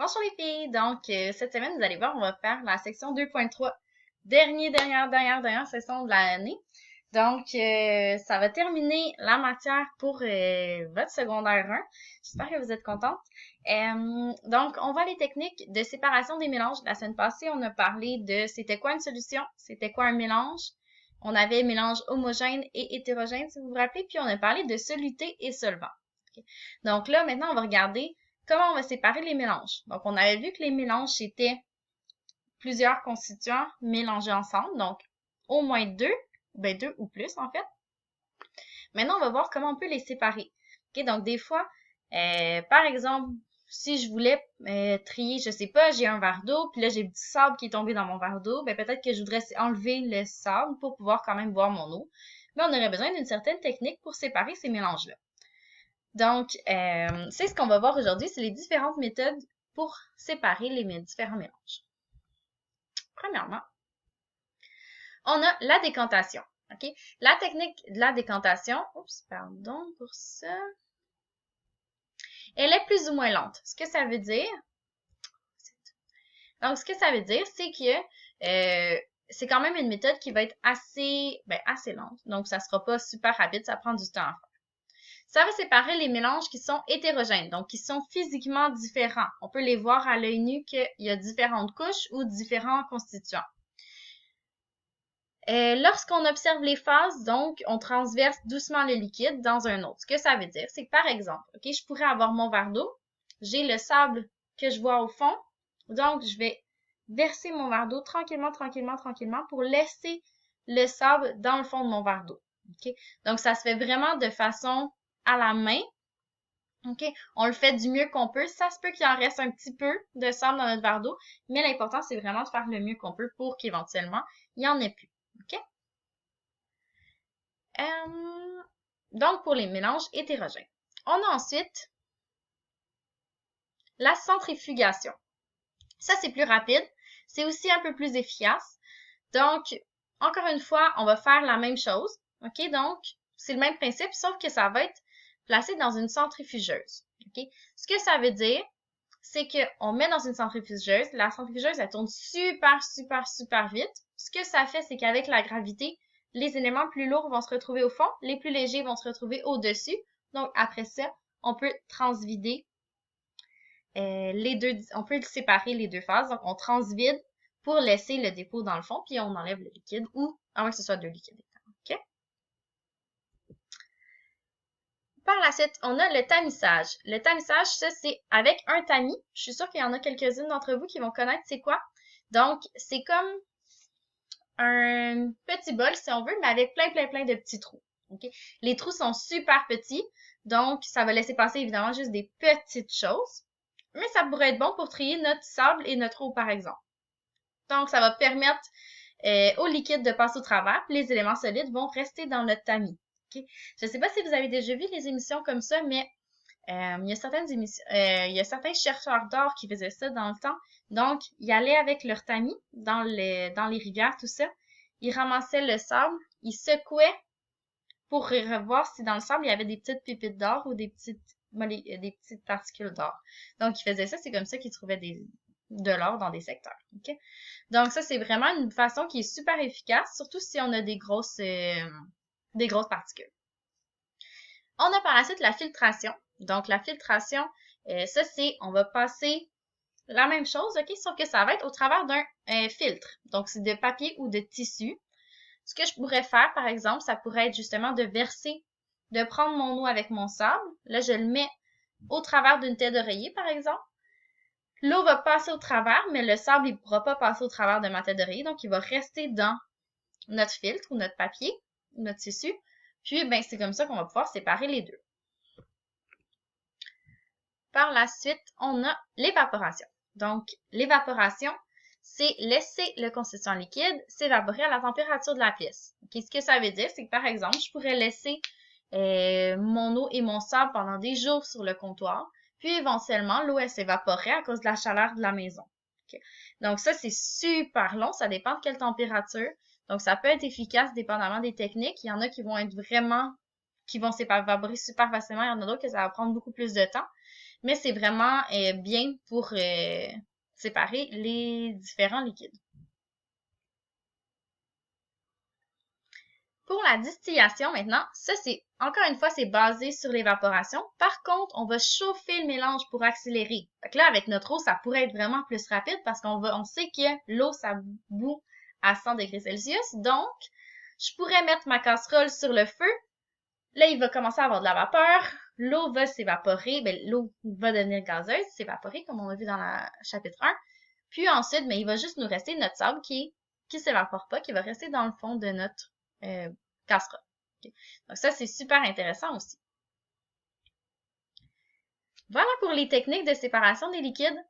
Bonjour les filles! Donc, cette semaine, vous allez voir, on va faire la section 2.3, dernière session de l'année. Donc, ça va terminer la matière pour votre secondaire 1. J'espère que vous êtes contentes. Donc, on voit les techniques de séparation des mélanges. La semaine passée, on a parlé de c'était quoi une solution, c'était quoi un mélange. On avait mélange homogène et hétérogène, si vous vous rappelez, puis on a parlé de soluté et solvant. Okay. Donc là, maintenant, on va regarder comment on va séparer les mélanges. Donc, on avait vu que les mélanges, c'était plusieurs constituants mélangés ensemble, donc au moins deux ou plus en fait. Maintenant, on va voir comment on peut les séparer. Okay? Donc, des fois, par exemple, si je voulais trier, je sais pas, j'ai un verre d'eau, puis là, j'ai du sable qui est tombé dans mon verre d'eau, ben peut-être que je voudrais enlever le sable pour pouvoir quand même boire mon eau. Mais on aurait besoin d'une certaine technique pour séparer ces mélanges-là. Donc, c'est ce qu'on va voir aujourd'hui, c'est les différentes méthodes pour séparer les différents mélanges. Premièrement, on a la décantation. OK? La technique de la décantation, oups, pardon pour ça, elle est plus ou moins lente. Ce que ça veut dire, donc ce que ça veut dire, c'est que c'est quand même une méthode qui va être assez lente. Donc, ça sera pas super rapide, ça prend du temps à faire. Ça va séparer les mélanges qui sont hétérogènes, donc qui sont physiquement différents. On peut les voir à l'œil nu qu'il y a différentes couches ou différents constituants. Lorsqu'on observe les phases, donc, on transverse doucement le liquide dans un autre. Ce que ça veut dire, c'est que par exemple, ok, je pourrais avoir mon verre d'eau, j'ai le sable que je vois au fond, donc je vais verser mon verre d'eau tranquillement pour laisser le sable dans le fond de mon verre d'eau. Okay? Donc, ça se fait vraiment de façon à la main. OK? On le fait du mieux qu'on peut. Ça se peut qu'il en reste un petit peu de sable dans notre verre d'eau, mais l'important, c'est vraiment de faire le mieux qu'on peut pour qu'éventuellement, il n'y en ait plus. OK? Donc, pour les mélanges hétérogènes. On a ensuite la centrifugation. Ça, c'est plus rapide. C'est aussi un peu plus efficace. Donc, encore une fois, on va faire la même chose. OK? Donc, c'est le même principe, sauf que ça va être placé dans une centrifugeuse. OK? Ce que ça veut dire, c'est qu'on met dans une centrifugeuse. La centrifugeuse, elle tourne super vite. Ce que ça fait, c'est qu'avec la gravité, les éléments plus lourds vont se retrouver au fond, les plus légers vont se retrouver au-dessus. Donc, après ça, on peut transvider les deux, on peut séparer les deux phases. Donc, on transvide pour laisser le dépôt dans le fond, puis on enlève le liquide, ou à moins que ce soit deux liquides. OK? Par la suite, on a le tamisage. Le tamisage, ça, c'est avec un tamis. Je suis sûre qu'il y en a quelques-unes d'entre vous qui vont connaître c'est quoi. Donc, c'est comme un petit bol, si on veut, mais avec plein de petits trous. Okay? Les trous sont super petits, donc ça va laisser passer évidemment juste des petites choses. Mais ça pourrait être bon pour trier notre sable et notre eau, par exemple. Donc, ça va permettre au liquide de passer au travers, puis les éléments solides vont rester dans notre tamis. Okay? Je ne sais pas si vous avez déjà vu les émissions comme ça, mais il y a certaines émissions, il y a certains chercheurs d'or qui faisaient ça dans le temps. Donc, ils allaient avec leur tamis dans les rivières, tout ça. Ils ramassaient le sable, ils secouaient pour revoir si dans le sable, il y avait des petites pépites d'or ou des petites particules d'or. Donc, ils faisaient ça, c'est comme ça qu'ils trouvaient de l'or dans des secteurs. Okay? Donc, ça, c'est vraiment une façon qui est super efficace, surtout si on a des grosses particules. On a par la suite la filtration. Donc, la filtration, ça, c'est, on va passer la même chose, OK? Sauf que ça va être au travers d'un filtre. Donc, c'est de papier ou de tissu. Ce que je pourrais faire, par exemple, ça pourrait être justement de prendre mon eau avec mon sable. Là, je le mets au travers d'une tête d'oreiller, par exemple. L'eau va passer au travers, mais le sable, il ne pourra pas passer au travers de ma tête d'oreiller. Donc, il va rester dans notre filtre ou notre papier, notre tissu. Puis, ben, c'est comme ça qu'on va pouvoir séparer les deux. Par la suite, on a l'évaporation. Donc, l'évaporation, c'est laisser le constituant liquide s'évaporer à la température de la pièce. Okay? Ce que ça veut dire, c'est que par exemple, je pourrais laisser mon eau et mon sable pendant des jours sur le comptoir, puis éventuellement, l'eau, elle s'évaporerait à cause de la chaleur de la maison. Okay? Donc ça, c'est super long, ça dépend de quelle température. Donc, ça peut être efficace dépendamment des techniques. Il y en a qui vont être qui vont s'évaporer super facilement. Il y en a d'autres que ça va prendre beaucoup plus de temps. mais c'est vraiment bien pour séparer les différents liquides. Pour la distillation maintenant, ça c'est encore une fois c'est basé sur l'évaporation. Par contre, on va chauffer le mélange pour accélérer. Fait que là avec notre eau, ça pourrait être vraiment plus rapide parce on sait que l'eau ça bout à 100 degrés Celsius. Donc, je pourrais mettre ma casserole sur le feu. Là, il va commencer à avoir de la vapeur. L'eau va s'évaporer. Ben, l'eau va devenir gazeuse, s'évaporer comme on a vu dans le chapitre 1. Puis ensuite, ben, il va juste nous rester notre sable qui s'évapore pas, qui va rester dans le fond de notre casserole. Okay. Donc ça, c'est super intéressant aussi. Voilà pour les techniques de séparation des liquides.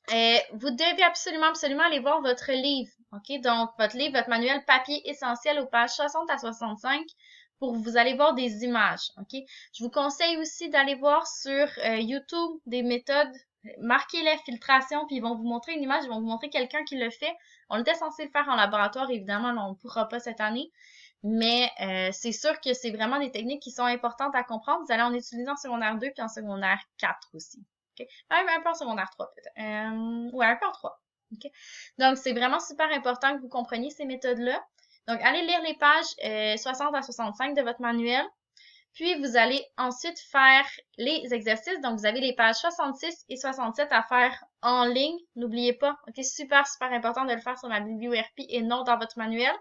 Vous devez absolument aller voir votre livre. OK? Donc, votre livre, votre manuel papier essentiel aux pages 60 à 65 pour vous allez voir des images. OK? Je vous conseille aussi d'aller voir sur YouTube des méthodes. Marquez les filtrations, puis ils vont vous montrer une image, ils vont vous montrer quelqu'un qui le fait. On était censé le faire en laboratoire, évidemment, on ne pourra pas cette année. Mais c'est sûr que c'est vraiment des techniques qui sont importantes à comprendre. Vous allez en utiliser en secondaire 2 puis en secondaire 4 aussi. Okay? Même un peu en secondaire 3 peut-être. Ouais, un peu en 3. Okay? Donc, c'est vraiment super important que vous compreniez ces méthodes-là. Donc, allez lire les pages 60 à 65 de votre manuel. Puis, vous allez ensuite faire les exercices. Donc, vous avez les pages 66 et 67 à faire en ligne. N'oubliez pas, ok, super important de le faire sur ma biblio-RP et non dans votre manuel.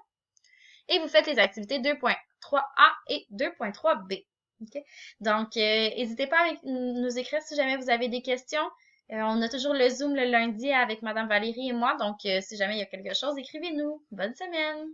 Et vous faites les activités 2.3a et 2.3b. Okay? Donc, n'hésitez pas à nous écrire si jamais vous avez des questions. On a toujours le Zoom le lundi avec Madame Valérie et moi. Donc, si jamais il y a quelque chose, écrivez-nous. Bonne semaine!